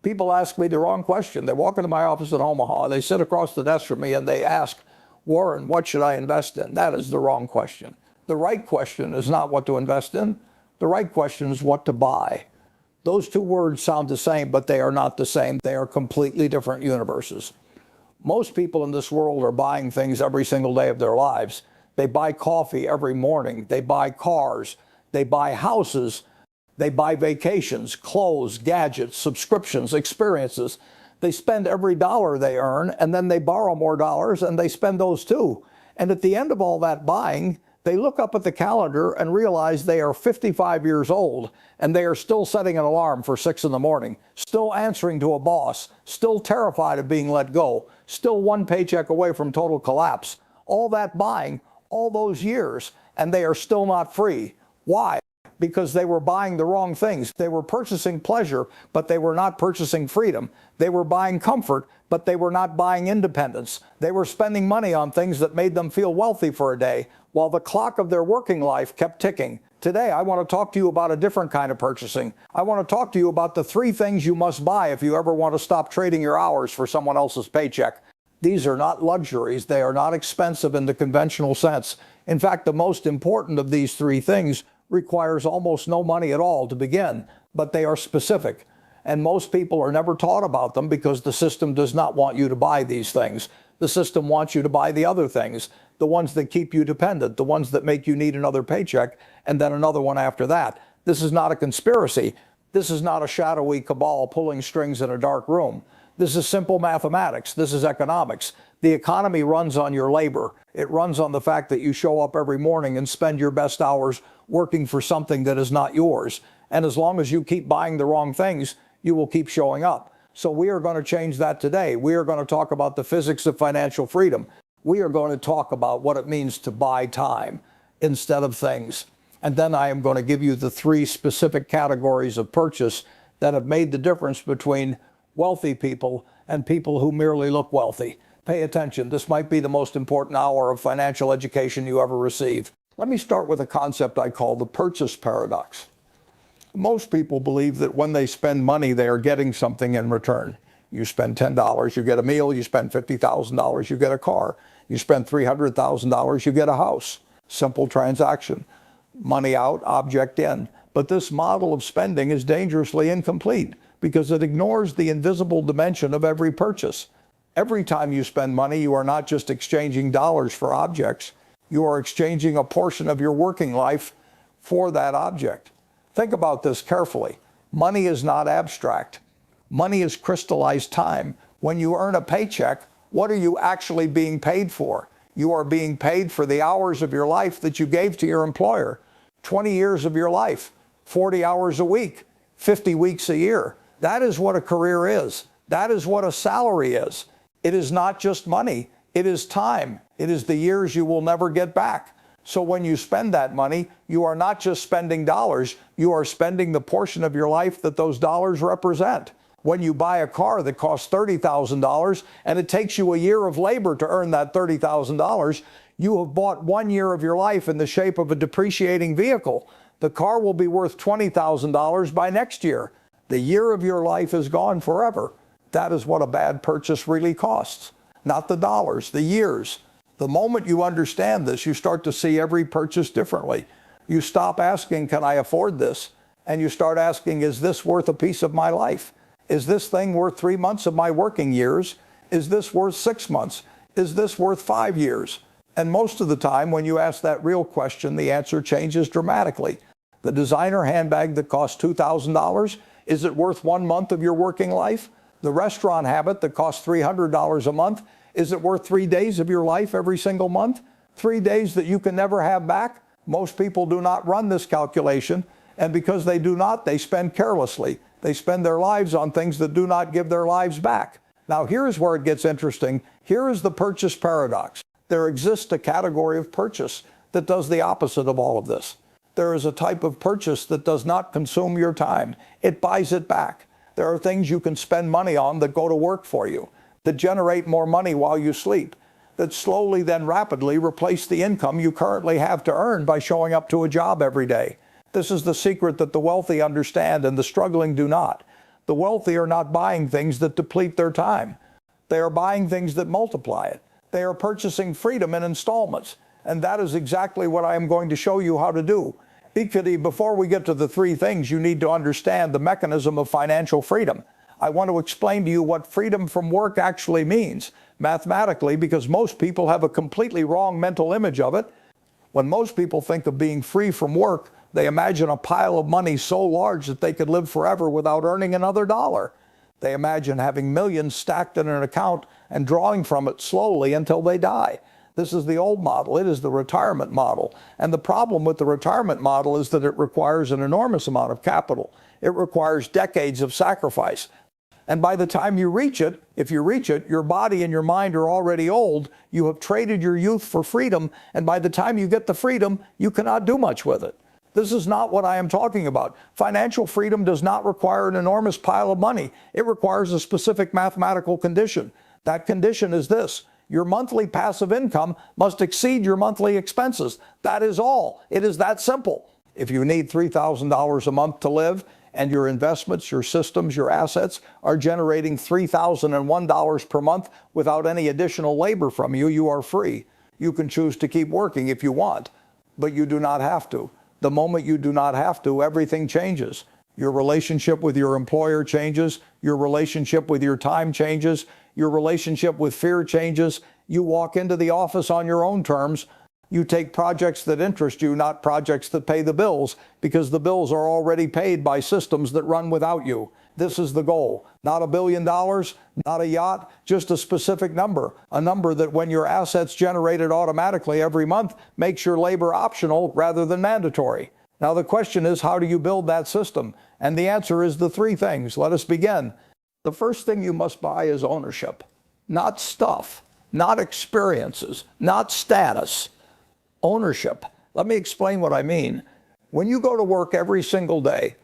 People ask me the wrong question. They walk into my office in Omaha, they sit across the desk from me, and they ask, Warren, what should I invest in? That is the wrong question. The right question is not what to invest in. The right question is what to buy. Those two words sound the same, but they are not the same. They are completely different universes. Most people in this world are buying things every single day of their lives. They buy coffee every morning. They buy cars. They buy houses. They buy vacations, clothes, gadgets, subscriptions, experiences. They spend every dollar they earn, and then they borrow more dollars, and they spend those too. And at the end of all that buying, they look up at the calendar and realize they are 55 years old, and they are still setting an alarm for 6 in the morning, still answering to a boss, still terrified of being let go, still one paycheck away from total collapse. All that buying, all those years, and they are still not free. Why? Because they were buying the wrong things. They were purchasing pleasure, but they were not purchasing freedom. They were buying comfort, but they were not buying independence. They were spending money on things that made them feel wealthy for a day, while the clock of their working life kept ticking. Today, I want to talk to you about a different kind of purchasing. I want to talk to you about the 3 things you must buy if you ever want to stop trading your hours for someone else's paycheck. These are not luxuries. They are not expensive in the conventional sense. In fact, the most important of these 3 things requires almost no money at all to begin, but they are specific. And most people are never taught about them because the system does not want you to buy these things. The system wants you to buy the other things, the ones that keep you dependent, the ones that make you need another paycheck, and then another one after that. This is not a conspiracy. This is not a shadowy cabal pulling strings in a dark room. This is simple mathematics. This is economics. The economy runs on your labor. It runs on the fact that you show up every morning and spend your best hours working for something that is not yours. And as long as you keep buying the wrong things, you will keep showing up. So we are going to change that today. We are going to talk about the physics of financial freedom. We are going to talk about what it means to buy time instead of things. And then I am going to give you the 3 specific categories of purchase that have made the difference between wealthy people and people who merely look wealthy. Pay attention. This might be the most important hour of financial education you ever receive. Let me start with a concept I call the purchase paradox. Most people believe that when they spend money, they are getting something in return. You spend $10, you get a meal. You spend $50,000, you get a car. You spend $300,000, you get a house. Simple transaction. Money out, object in. But this model of spending is dangerously incomplete because it ignores the invisible dimension of every purchase. Every time you spend money, you are not just exchanging dollars for objects. You are exchanging a portion of your working life for that object. Think about this carefully. Money is not abstract. Money is crystallized time. When you earn a paycheck, what are you actually being paid for? You are being paid for the hours of your life that you gave to your employer. 20 years of your life, 40 hours a week, 50 weeks a year. That is what a career is. That is what a salary is. It is not just money. It is time. It is the years you will never get back. So when you spend that money, you are not just spending dollars, you are spending the portion of your life that those dollars represent. When you buy a car that costs $30,000 and it takes you a year of labor to earn that $30,000, you have bought 1 year of your life in the shape of a depreciating vehicle. The car will be worth $20,000 by next year. The year of your life is gone forever. That is what a bad purchase really costs. Not the dollars, the years. The moment you understand this, you start to see every purchase differently. You stop asking, can I afford this? And you start asking, is this worth a piece of my life? Is this thing worth 3 months of my working years? Is this worth 6 months? Is this worth 5 years? And most of the time, when you ask that real question, the answer changes dramatically. The designer handbag that costs $2,000, is it worth 1 month of your working life? The restaurant habit that costs $300 a month, is it worth 3 days of your life every single month? 3 days that you can never have back? Most people do not run this calculation, and because they do not, they spend carelessly. They spend their lives on things that do not give their lives back. Now here's where it gets interesting. Here is the purchase paradox. There exists a category of purchase that does the opposite of all of this. There is a type of purchase that does not consume your time. It buys it back. There are things you can spend money on that go to work for you, that generate more money while you sleep, that slowly then rapidly replace the income you currently have to earn by showing up to a job every day. This is the secret that the wealthy understand and the struggling do not. The wealthy are not buying things that deplete their time. They are buying things that multiply it. They are purchasing freedom in installments. And that is exactly what I am going to show you how to do. Before we get to the three things, you need to understand the mechanism of financial freedom. I want to explain to you what freedom from work actually means mathematically, because most people have a completely wrong mental image of it. When most people think of being free from work, they imagine a pile of money so large that they could live forever without earning another dollar. They imagine having millions stacked in an account and drawing from it slowly until they die. This is the old model. It is the retirement model. And the problem with the retirement model is that it requires an enormous amount of capital. It requires decades of sacrifice. And by the time you reach it, if you reach it, your body and your mind are already old. You have traded your youth for freedom. And by the time you get the freedom, you cannot do much with it. This is not what I am talking about. Financial freedom does not require an enormous pile of money. It requires a specific mathematical condition. That condition is this: your monthly passive income must exceed your monthly expenses. That is all. It is that simple. If you need $3,000 a month to live, and your investments, your systems, your assets are generating $3,001 per month without any additional labor from you, you are free. You can choose to keep working if you want, but you do not have to. The moment you do not have to, everything changes. Your relationship with your employer changes. Your relationship with your time changes. Your relationship with fear changes. You walk into the office on your own terms. You take projects that interest you, not projects that pay the bills, because the bills are already paid by systems that run without you. This is the goal. Not $1 billion, not a yacht, just a specific number. A number that, when your assets generated automatically every month, makes your labor optional rather than mandatory. Now the question is, how do you build that system? And the answer is the three things. Let us begin. The first thing you must buy is ownership. Not stuff, not experiences, not status. Ownership. Let me explain what I mean. When you go to work every single day,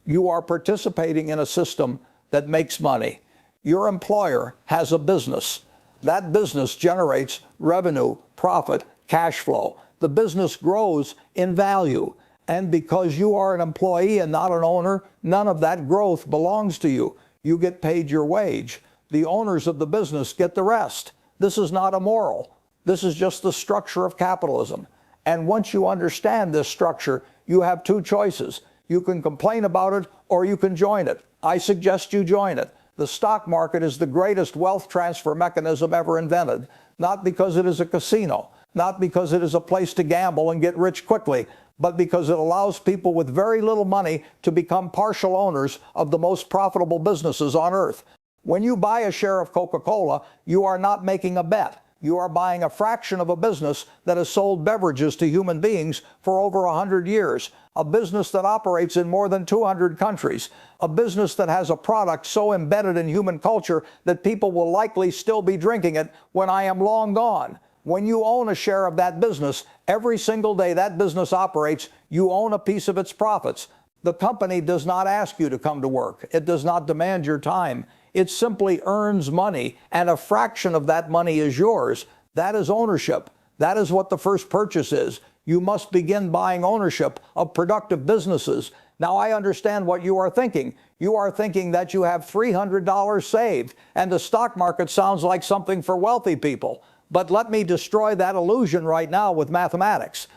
you are participating in a system that makes money. Your employer has a business. That business generates revenue, profit, cash flow. The business grows in value. And because you are an employee and not an owner, none of that growth belongs to you. You get paid your wage. The owners of the business get the rest. This is not immoral. This is just the structure of capitalism. And once you understand this structure, you have two choices. You can complain about it or you can join it. I suggest you join it. The stock market is the greatest wealth transfer mechanism ever invented, not because it is a casino, not because it is a place to gamble and get rich quickly, but because it allows people with very little money to become partial owners of the most profitable businesses on earth. When you buy a share of Coca-Cola, you are not making a bet. You are buying a fraction of a business that has sold beverages to human beings for over 100 years, a business that operates in more than 200 countries, a business that has a product so embedded in human culture that people will likely still be drinking it when I am long gone. When you own a share of that business, every single day that business operates, you own a piece of its profits. The company does not ask you to come to work. It does not demand your time. It simply earns money, and a fraction of that money is yours. That is ownership. That is what the first purchase is. You must begin buying ownership of productive businesses. Now, I understand what you are thinking. You are thinking that you have $300 saved, and the stock market sounds like something for wealthy people. But let me destroy that illusion right now with mathematics.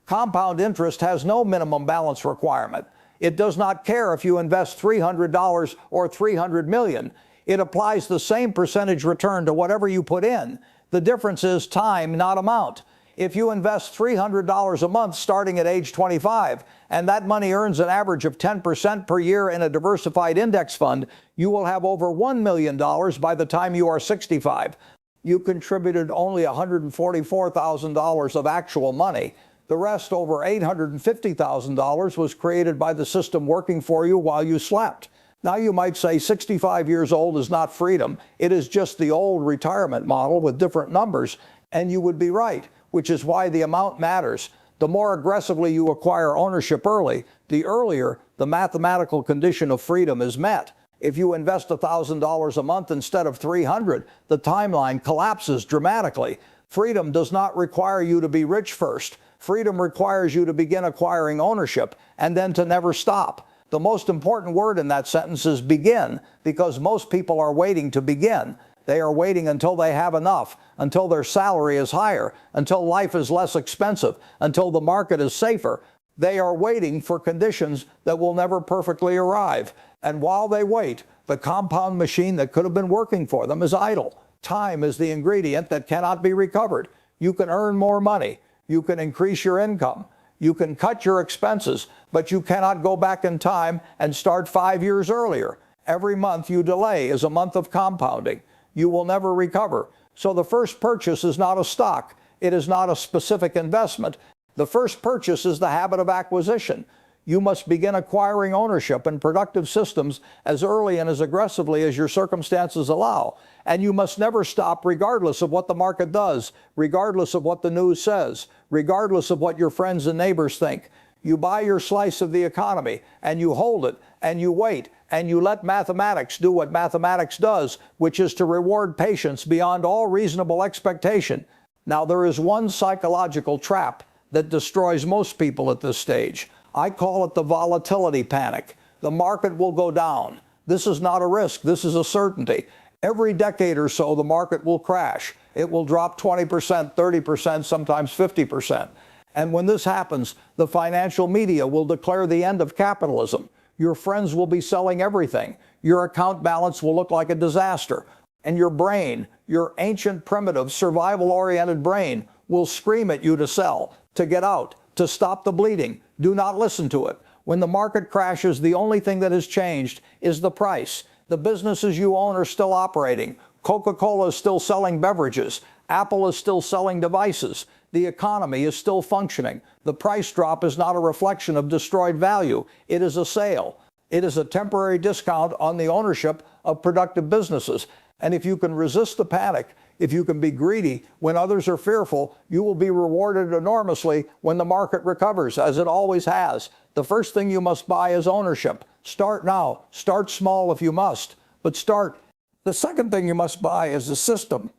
Compound interest has no minimum balance requirement. It does not care if you invest $300 or $300 million. It applies the same percentage return to whatever you put in. The difference is time, not amount. If you invest $300 a month starting at age 25, and that money earns an average of 10% per year in a diversified index fund, you will have over $1 million by the time you are 65. You contributed only $144,000 of actual money. The rest, over $850,000, was created by the system working for you while you slept. Now you might say 65 years old is not freedom. It is just the old retirement model with different numbers. And you would be right, which is why the amount matters. The more aggressively you acquire ownership early, the earlier the mathematical condition of freedom is met. If you invest $1,000 a month instead of $300, the timeline collapses dramatically. Freedom does not require you to be rich first. Freedom requires you to begin acquiring ownership and then to never stop. The most important word in that sentence is begin, because most people are waiting to begin. They are waiting until they have enough, until their salary is higher, until life is less expensive, until the market is safer. They are waiting for conditions that will never perfectly arrive. And while they wait, the compound machine that could have been working for them is idle. Time is the ingredient that cannot be recovered. You can earn more money. You can increase your income. You can cut your expenses, but you cannot go back in time and start 5 years earlier. Every month you delay is a month of compounding. You will never recover. So the first purchase is not a stock. It is not a specific investment. The first purchase is the habit of acquisition. You must begin acquiring ownership in productive systems as early and as aggressively as your circumstances allow. And you must never stop regardless of what the market does, regardless of what the news says, regardless of what your friends and neighbors think. You buy your slice of the economy and you hold it and you wait and you let mathematics do what mathematics does, which is to reward patience beyond all reasonable expectation. Now, there is one psychological trap that destroys most people at this stage. I call it the volatility panic. The market will go down. This is not a risk. This is a certainty. Every decade or so, the market will crash. It will drop 20%, 30%, sometimes 50%. And when this happens, the financial media will declare the end of capitalism. Your friends will be selling everything. Your account balance will look like a disaster. And your brain, your ancient, primitive, survival-oriented brain, will scream at you to sell, to get out, to stop the bleeding. Do not listen to it. When the market crashes, the only thing that has changed is the price. The businesses you own are still operating. Coca-Cola is still selling beverages. Apple is still selling devices. The economy is still functioning. The price drop is not a reflection of destroyed value. It is a sale. It is a temporary discount on the ownership of productive businesses. And if you can resist the panic, if you can be greedy when others are fearful, you will be rewarded enormously when the market recovers, as it always has. The first thing you must buy is ownership. Start now. Start small if you must, but start. The second thing you must buy is a system.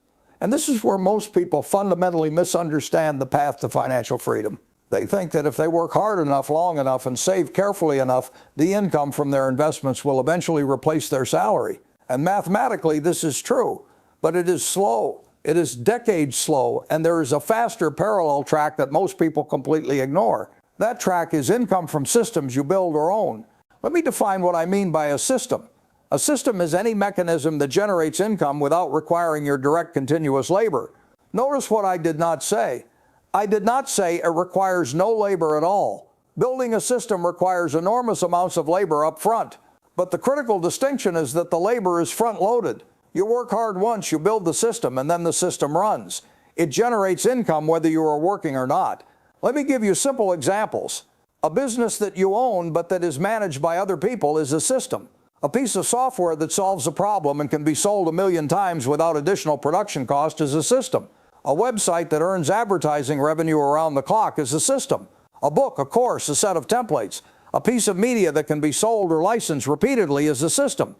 And this is where most people fundamentally misunderstand the path to financial freedom. They think that if they work hard enough, long enough, and save carefully enough, the income from their investments will eventually replace their salary. And mathematically, this is true. But it is slow. It is decades slow, and there is a faster parallel track that most people completely ignore. That track is income from systems you build or own. Let me define what I mean by a system. A system is any mechanism that generates income without requiring your direct continuous labor. Notice what I did not say. I did not say it requires no labor at all. Building a system requires enormous amounts of labor up front. But the critical distinction is that the labor is front-loaded. You work hard once, you build the system, and then the system runs. It generates income whether you are working or not. Let me give you simple examples. A business that you own but that is managed by other people is a system. A piece of software that solves a problem and can be sold 1,000,000 times without additional production cost is a system. A website that earns advertising revenue around the clock is a system. A book, a course, a set of templates. A piece of media that can be sold or licensed repeatedly is a system.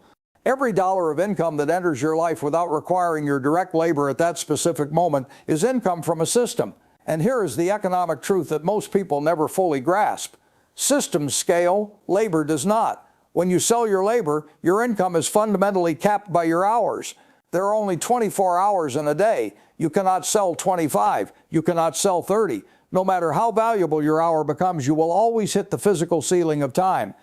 Every dollar of income that enters your life without requiring your direct labor at that specific moment is income from a system. And here is the economic truth that most people never fully grasp. Systems scale, labor does not. When you sell your labor, your income is fundamentally capped by your hours. There are only 24 hours in a day. You cannot sell 25. You cannot sell 30. No matter how valuable your hour becomes, you will always hit the physical ceiling of time.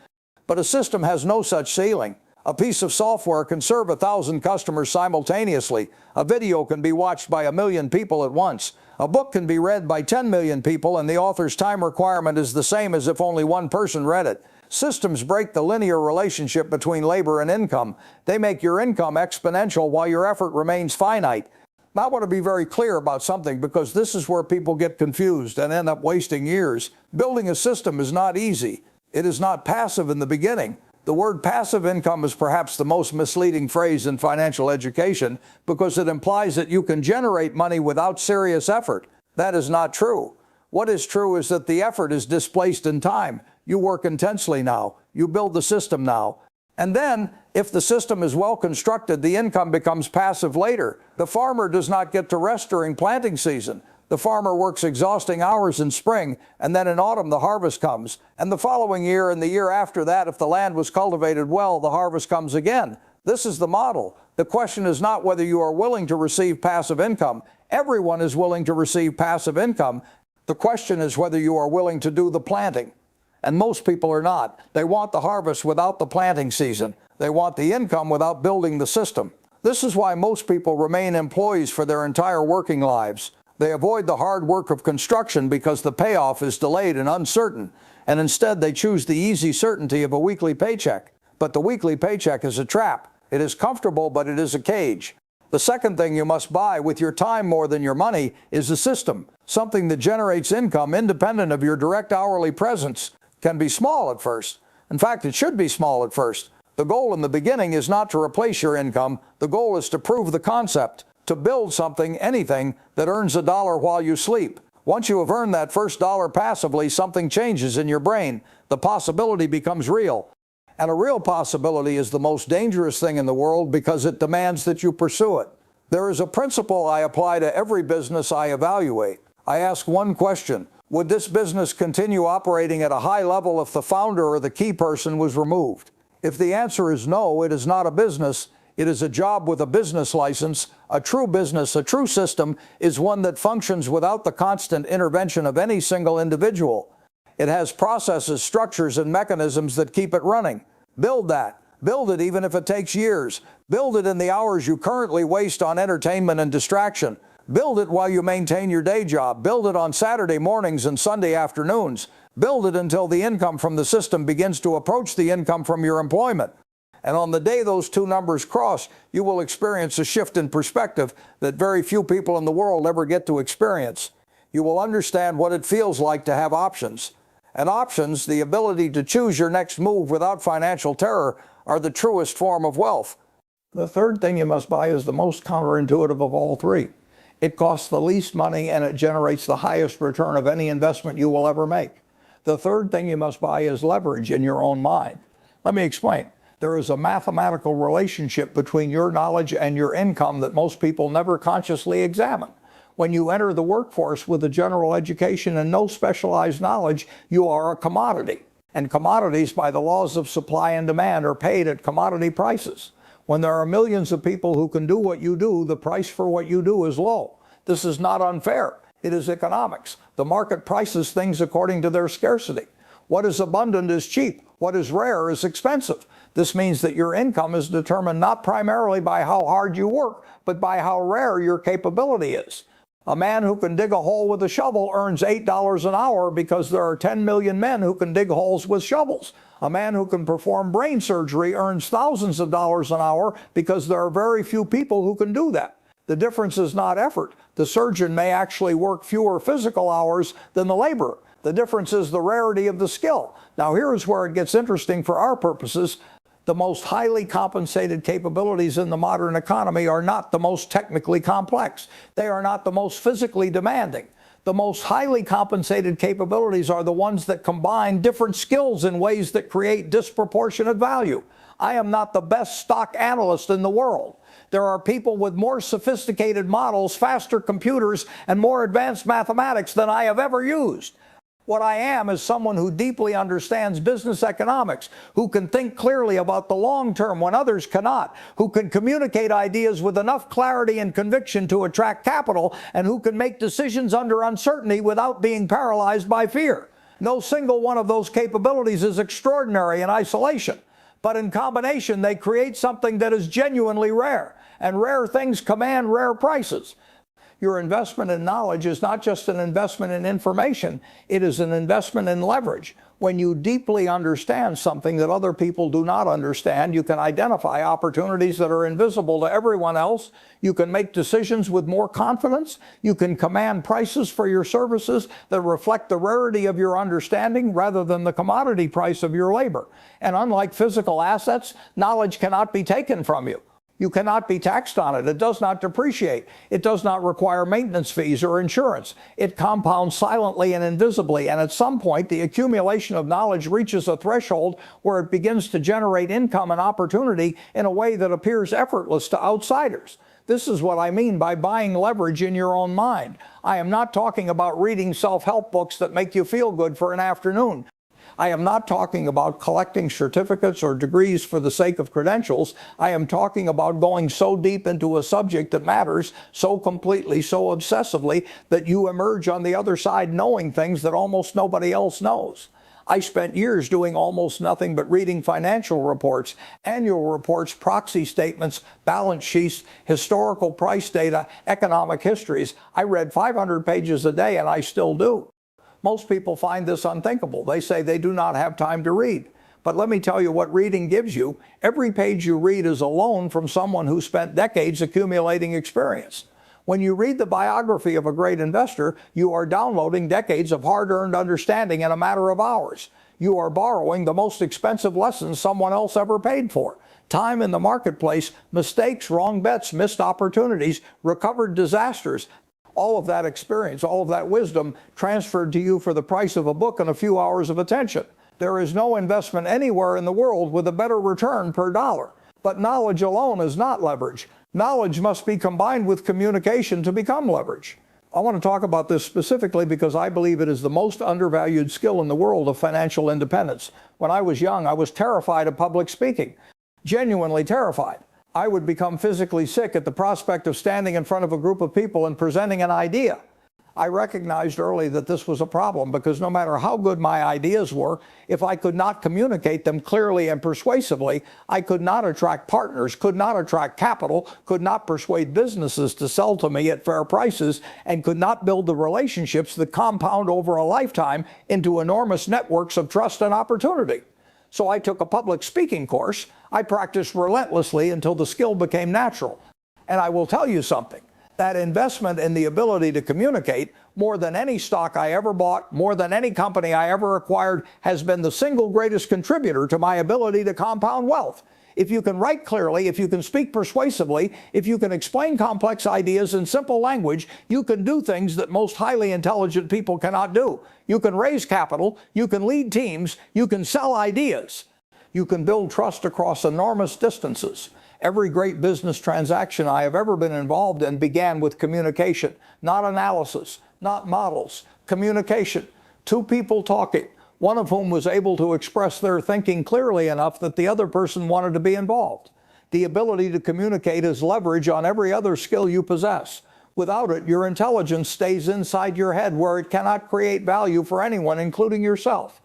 But a system has no such ceiling. A piece of software can serve 1,000 customers simultaneously. A video can be watched by 1,000,000 people at once. A book can be read by 10 million people, and the author's time requirement is the same as if only one person read it. Systems break the linear relationship between labor and income. They make your income exponential while your effort remains finite. Now, I want to be very clear about something, because this is where people get confused and end up wasting years. Building a system is not easy. It is not passive in the beginning. The word passive income is perhaps the most misleading phrase in financial education, because it implies that you can generate money without serious effort. That is not true. What is true is that the effort is displaced in time. You work intensely now. You build the system now. And then, if the system is well constructed, the income becomes passive later. The farmer does not get to rest during planting season. The farmer works exhausting hours in spring, and then in autumn the harvest comes. And the following year and the year after that, if the land was cultivated well, the harvest comes again. This is the model. The question is not whether you are willing to receive passive income. Everyone is willing to receive passive income. The question is whether you are willing to do the planting. And most people are not. They want the harvest without the planting season. They want the income without building the system. This is why most people remain employees for their entire working lives. They avoid the hard work of construction because the payoff is delayed and uncertain, and instead they choose the easy certainty of a weekly paycheck. But the weekly paycheck is a trap. It is comfortable, but it is a cage. The second thing you must buy with your time more than your money is a system, something that generates income independent of your direct hourly presence. Can be small at first. In fact, it should be small at first. The goal in the beginning is not to replace your income. The goal is to prove the concept, to build something, anything, that earns a dollar while you sleep. Once you have earned that first dollar passively, something changes in your brain. The possibility becomes real. And a real possibility is the most dangerous thing in the world because it demands that you pursue it. There is a principle I apply to every business I evaluate. I ask one question: would this business continue operating at a high level if the founder or the key person was removed? If the answer is no, it is not a business. It is a job with a business license. A true business, a true system, is one that functions without the constant intervention of any single individual. It has processes, structures, and mechanisms that keep it running. Build that. Build it even if it takes years. Build it in the hours you currently waste on entertainment and distraction. Build it while you maintain your day job. Build it on Saturday mornings and Sunday afternoons. Build it until the income from the system begins to approach the income from your employment. And on the day those two numbers cross, you will experience a shift in perspective that very few people in the world ever get to experience. You will understand what it feels like to have options. And options, the ability to choose your next move without financial terror, are the truest form of wealth. The third thing you must buy is the most counterintuitive of all three. It costs the least money and it generates the highest return of any investment you will ever make. The third thing you must buy is leverage in your own mind. Let me explain. There is a mathematical relationship between your knowledge and your income that most people never consciously examine. When you enter the workforce with a general education and no specialized knowledge, you are a commodity. And commodities, by the laws of supply and demand, are paid at commodity prices. When there are millions of people who can do what you do, the price for what you do is low. This is not unfair. It is economics. The market prices things according to their scarcity. What is abundant is cheap. What is rare is expensive. This means that your income is determined not primarily by how hard you work, but by how rare your capability is. A man who can dig a hole with a shovel earns $8 an hour because there are 10 million men who can dig holes with shovels. A man who can perform brain surgery earns thousands of dollars an hour because there are very few people who can do that. The difference is not effort. The surgeon may actually work fewer physical hours than the laborer. The difference is the rarity of the skill. Now here's where it gets interesting for our purposes. The most highly compensated capabilities in the modern economy are not the most technically complex. They are not the most physically demanding. The most highly compensated capabilities are the ones that combine different skills in ways that create disproportionate value. I am not the best stock analyst in the world. There are people with more sophisticated models, faster computers, and more advanced mathematics than I have ever used. What I am is someone who deeply understands business economics, who can think clearly about the long term when others cannot, who can communicate ideas with enough clarity and conviction to attract capital, and who can make decisions under uncertainty without being paralyzed by fear. No single one of those capabilities is extraordinary in isolation, but in combination they create something that is genuinely rare, and rare things command rare prices. Your investment in knowledge is not just an investment in information, it is an investment in leverage. When you deeply understand something that other people do not understand, you can identify opportunities that are invisible to everyone else. You can make decisions with more confidence. You can command prices for your services that reflect the rarity of your understanding rather than the commodity price of your labor. And unlike physical assets, knowledge cannot be taken from you. You cannot be taxed on it. It does not depreciate. It does not require maintenance fees or insurance. It compounds silently and invisibly, and at some point, the accumulation of knowledge reaches a threshold where it begins to generate income and opportunity in a way that appears effortless to outsiders. This is what I mean by buying leverage in your own mind. I am not talking about reading self-help books that make you feel good for an afternoon. I am not talking about collecting certificates or degrees for the sake of credentials. I am talking about going so deep into a subject that matters so completely, so obsessively, that you emerge on the other side knowing things that almost nobody else knows. I spent years doing almost nothing but reading financial reports, annual reports, proxy statements, balance sheets, historical price data, economic histories. I read 500 pages a day, and I still do. Most people find this unthinkable. They say they do not have time to read. But let me tell you what reading gives you. Every page you read is a loan from someone who spent decades accumulating experience. When you read the biography of a great investor, you are downloading decades of hard-earned understanding in a matter of hours. You are borrowing the most expensive lessons someone else ever paid for. Time in the marketplace, mistakes, wrong bets, missed opportunities, recovered disasters. All of that experience, all of that wisdom transferred to you for the price of a book and a few hours of attention. There is no investment anywhere in the world with a better return per dollar. But knowledge alone is not leverage. Knowledge must be combined with communication to become leverage. I want to talk about this specifically because I believe it is the most undervalued skill in the world of financial independence. When I was young, I was terrified of public speaking, genuinely terrified. I would become physically sick at the prospect of standing in front of a group of people and presenting an idea. I recognized early that this was a problem because no matter how good my ideas were, if I could not communicate them clearly and persuasively, I could not attract partners, could not attract capital, could not persuade businesses to sell to me at fair prices, and could not build the relationships that compound over a lifetime into enormous networks of trust and opportunity. So I took a public speaking course. I practiced relentlessly until the skill became natural. And I will tell you something. That investment in the ability to communicate, more than any stock I ever bought, more than any company I ever acquired, has been the single greatest contributor to my ability to compound wealth. If you can write clearly, if you can speak persuasively, if you can explain complex ideas in simple language, you can do things that most highly intelligent people cannot do. You can raise capital, you can lead teams, you can sell ideas. You can build trust across enormous distances. Every great business transaction I have ever been involved in began with communication, not analysis, not models, communication. Two people talking, one of whom was able to express their thinking clearly enough that the other person wanted to be involved. The ability to communicate is leverage on every other skill you possess. Without it, your intelligence stays inside your head where it cannot create value for anyone, including yourself.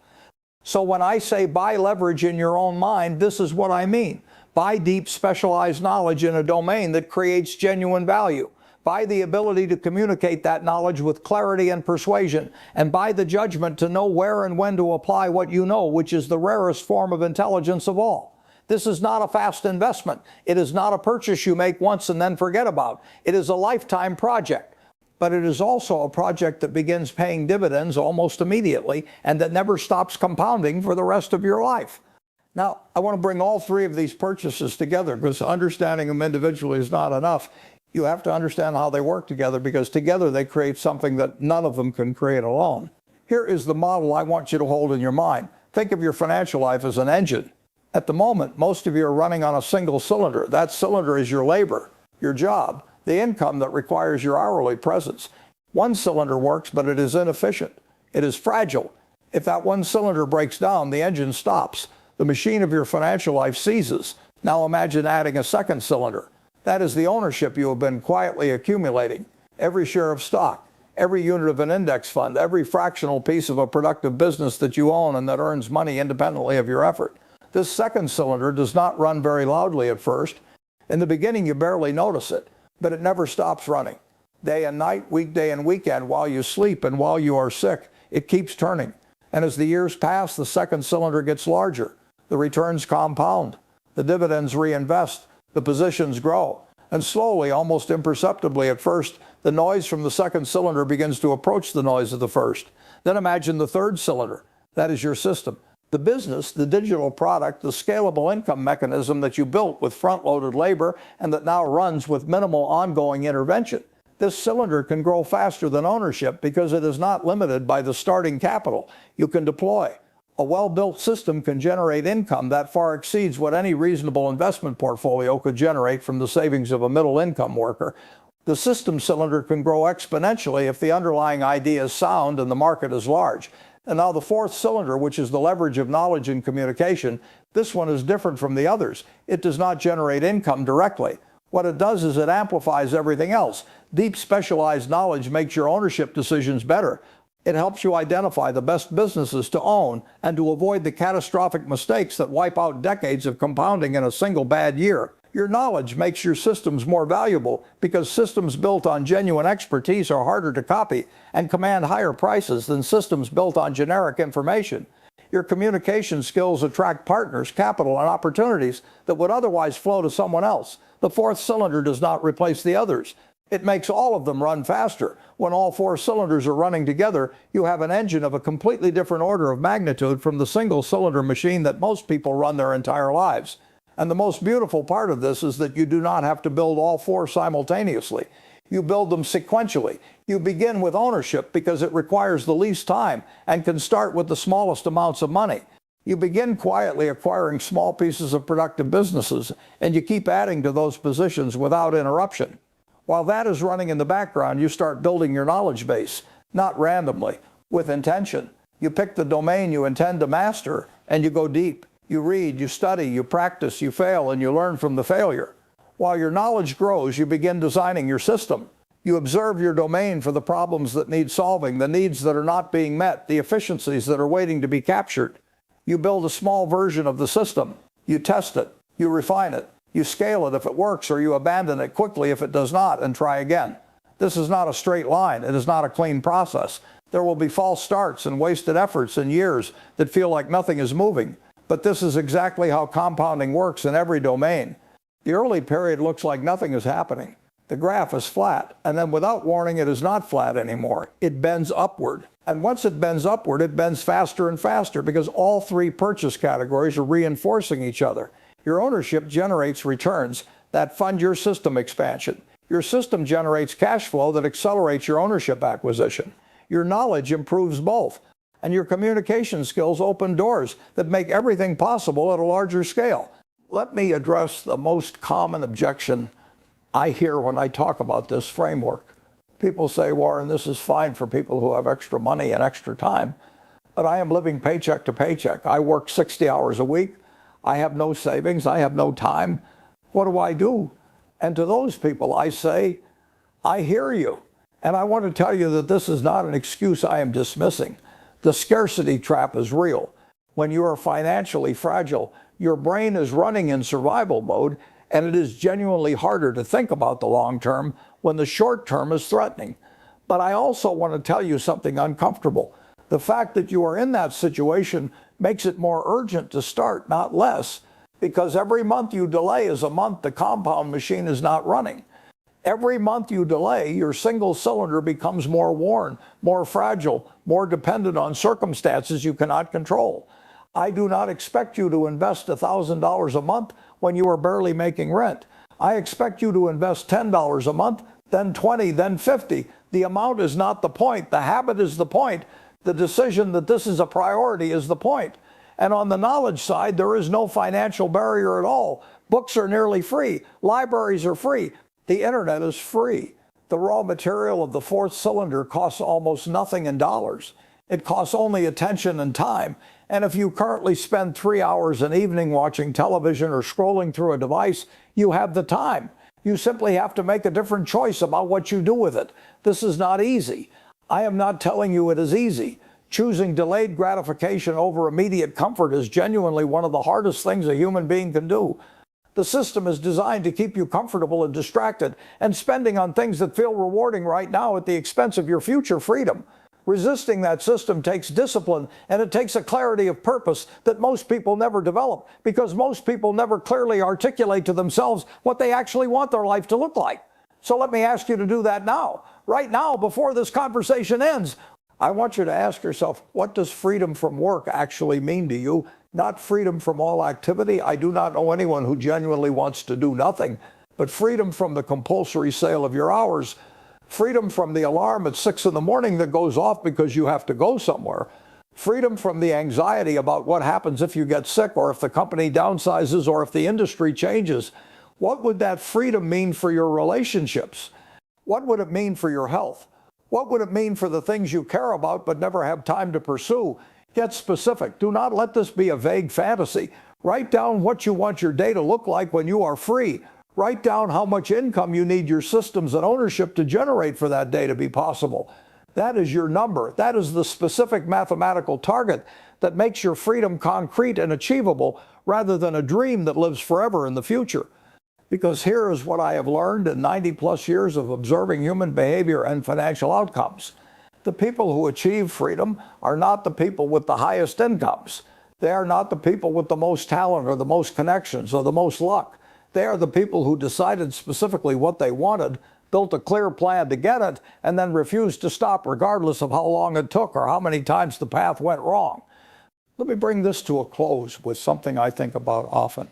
So when I say buy leverage in your own mind, this is what I mean. Buy deep, specialized knowledge in a domain that creates genuine value. Buy the ability to communicate that knowledge with clarity and persuasion, and buy the judgment to know where and when to apply what you know, which is the rarest form of intelligence of all. This is not a fast investment. It is not a purchase you make once and then forget about. It is a lifetime project. But it is also a project that begins paying dividends almost immediately and that never stops compounding for the rest of your life. Now, I want to bring all three of these purchases together because understanding them individually is not enough. You have to understand how they work together because together they create something that none of them can create alone. Here is the model I want you to hold in your mind. Think of your financial life as an engine. At the moment, most of you are running on a single cylinder. That cylinder is your labor, your job, the income that requires your hourly presence. One cylinder works, but it is inefficient. It is fragile. If that one cylinder breaks down, the engine stops. The machine of your financial life seizes. Now imagine adding a second cylinder. That is the ownership you have been quietly accumulating. Every share of stock, every unit of an index fund, every fractional piece of a productive business that you own and that earns money independently of your effort. This second cylinder does not run very loudly at first. In the beginning, you barely notice it, but it never stops running. Day and night, weekday and weekend, while you sleep and while you are sick, it keeps turning. And as the years pass, the second cylinder gets larger. The returns compound. The dividends reinvest. The positions grow. And slowly, almost imperceptibly at first, the noise from the second cylinder begins to approach the noise of the first. Then imagine the third cylinder. That is your system. The business, the digital product, the scalable income mechanism that you built with front-loaded labor and that now runs with minimal ongoing intervention. This cylinder can grow faster than ownership because it is not limited by the starting capital you can deploy. A well-built system can generate income that far exceeds what any reasonable investment portfolio could generate from the savings of a middle-income worker. The system cylinder can grow exponentially if the underlying idea is sound and the market is large. And now the fourth cylinder, which is the leverage of knowledge and communication, this one is different from the others. It does not generate income directly. What it does is it amplifies everything else. Deep specialized knowledge makes your ownership decisions better. It helps you identify the best businesses to own and to avoid the catastrophic mistakes that wipe out decades of compounding in a single bad year. Your knowledge makes your systems more valuable because systems built on genuine expertise are harder to copy and command higher prices than systems built on generic information. Your communication skills attract partners, capital, and opportunities that would otherwise flow to someone else. The fourth cylinder does not replace the others. It makes all of them run faster. When all four cylinders are running together, you have an engine of a completely different order of magnitude from the single-cylinder machine that most people run their entire lives. And the most beautiful part of this is that you do not have to build all four simultaneously. You build them sequentially. You begin with ownership because it requires the least time and can start with the smallest amounts of money. You begin quietly acquiring small pieces of productive businesses, and you keep adding to those positions without interruption. While that is running in the background, you start building your knowledge base, not randomly, with intention. You pick the domain you intend to master, and you go deep. You read, you study, you practice, you fail, and you learn from the failure. While your knowledge grows, you begin designing your system. You observe your domain for the problems that need solving, the needs that are not being met, the efficiencies that are waiting to be captured. You build a small version of the system. You test it. You refine it. You scale it if it works, or you abandon it quickly if it does not and try again. This is not a straight line. It is not a clean process. There will be false starts and wasted efforts and years that feel like nothing is moving. But this is exactly how compounding works in every domain. The early period looks like nothing is happening. The graph is flat, and then without warning, it is not flat anymore. It bends upward. And once it bends upward, it bends faster and faster because all three purchase categories are reinforcing each other. Your ownership generates returns that fund your system expansion. Your system generates cash flow that accelerates your ownership acquisition. Your knowledge improves both. And your communication skills open doors that make everything possible at a larger scale. Let me address the most common objection I hear when I talk about this framework. People say, Warren, this is fine for people who have extra money and extra time, but I am living paycheck to paycheck. I work 60 hours a week. I have no savings. I have no time. What do I do? And to those people, I say, I hear you. And I want to tell you that this is not an excuse I am dismissing. The scarcity trap is real. When you are financially fragile, your brain is running in survival mode, and it is genuinely harder to think about the long term when the short term is threatening. But I also want to tell you something uncomfortable. The fact that you are in that situation makes it more urgent to start, not less, because every month you delay is a month the compound machine is not running. Every month you delay, your single cylinder becomes more worn, more fragile, more dependent on circumstances you cannot control. I do not expect you to invest $1,000 a month when you are barely making rent. I expect you to invest $10 a month, then 20, then 50. The amount is not the point. The habit is the point. The decision that this is a priority is the point. And on the knowledge side, there is no financial barrier at all. Books are nearly free. Libraries are free. The internet is free. The raw material of the fourth cylinder costs almost nothing in dollars. It costs only attention and time. And if you currently spend 3 hours an evening watching television or scrolling through a device, you have the time. You simply have to make a different choice about what you do with it. This is not easy. I am not telling you it is easy. Choosing delayed gratification over immediate comfort is genuinely one of the hardest things a human being can do. The system is designed to keep you comfortable and distracted and spending on things that feel rewarding right now at the expense of your future freedom. Resisting that system takes discipline, and it takes a clarity of purpose that most people never develop because most people never clearly articulate to themselves what they actually want their life to look like. So let me ask you to do that now. Right now, before this conversation ends, I want you to ask yourself, what does freedom from work actually mean to you? Not freedom from all activity. I do not know anyone who genuinely wants to do nothing, but freedom from the compulsory sale of your hours, freedom from the alarm at 6 in the morning that goes off because you have to go somewhere, freedom from the anxiety about what happens if you get sick or if the company downsizes or if the industry changes. What would that freedom mean for your relationships? What would it mean for your health? What would it mean for the things you care about but never have time to pursue? Get specific. Do not let this be a vague fantasy. Write down what you want your day to look like when you are free. Write down how much income you need your systems and ownership to generate for that day to be possible. That is your number. That is the specific mathematical target that makes your freedom concrete and achievable rather than a dream that lives forever in the future. Because here is what I have learned in 90+ years of observing human behavior and financial outcomes. The people who achieve freedom are not the people with the highest incomes. They are not the people with the most talent or the most connections or the most luck. They are the people who decided specifically what they wanted, built a clear plan to get it, and then refused to stop regardless of how long it took or how many times the path went wrong. Let me bring this to a close with something I think about often.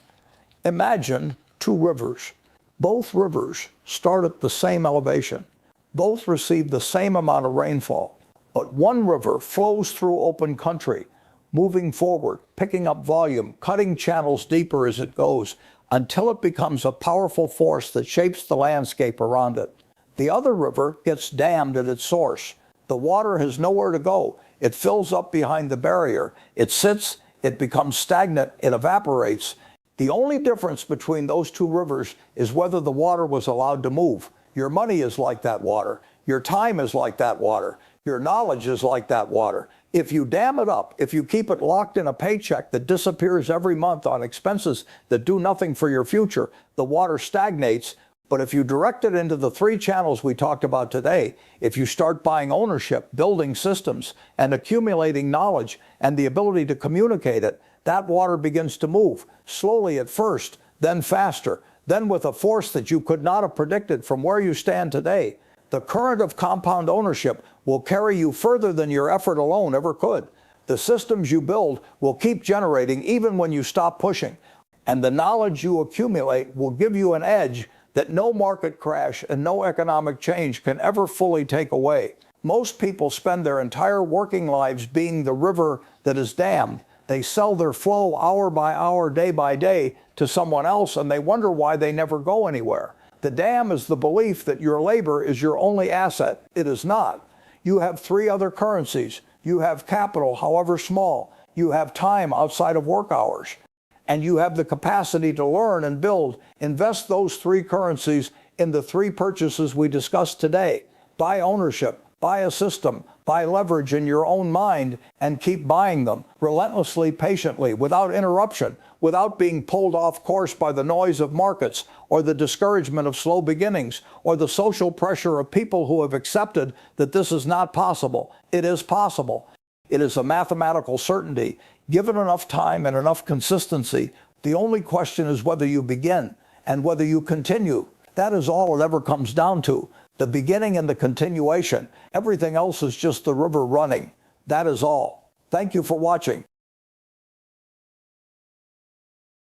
Imagine two rivers. Both rivers start at the same elevation. Both receive the same amount of rainfall. But one river flows through open country, moving forward, picking up volume, cutting channels deeper as it goes, until it becomes a powerful force that shapes the landscape around it. The other river gets dammed at its source. The water has nowhere to go. It fills up behind the barrier. It sits, it becomes stagnant, it evaporates. The only difference between those two rivers is whether the water was allowed to move. Your money is like that water. Your time is like that water. Your knowledge is like that water. If you dam it up, if you keep it locked in a paycheck that disappears every month on expenses that do nothing for your future, the water stagnates. But if you direct it into the 3 channels we talked about today, if you start buying ownership, building systems, and accumulating knowledge and the ability to communicate it, that water begins to move, slowly at first, then faster, then with a force that you could not have predicted from where you stand today. The current of compound ownership will carry you further than your effort alone ever could. The systems you build will keep generating even when you stop pushing. And the knowledge you accumulate will give you an edge that no market crash and no economic change can ever fully take away. Most people spend their entire working lives being the river that is dammed. They sell their flow hour by hour, day by day to someone else, and they wonder why they never go anywhere. The dam is the belief that your labor is your only asset. It is not. You have 3 other currencies. You have capital, however small. You have time outside of work hours. And you have the capacity to learn and build. Invest those 3 currencies in the 3 purchases we discussed today. Buy ownership, buy a system, buy leverage in your own mind, and keep buying them relentlessly, patiently, without interruption, without being pulled off course by the noise of markets or the discouragement of slow beginnings or the social pressure of people who have accepted that this is not possible. It is possible. It is a mathematical certainty. Given enough time and enough consistency, the only question is whether you begin and whether you continue. That is all it ever comes down to. The beginning and the continuation. Everything else is just the river running. That is all. Thank you for watching.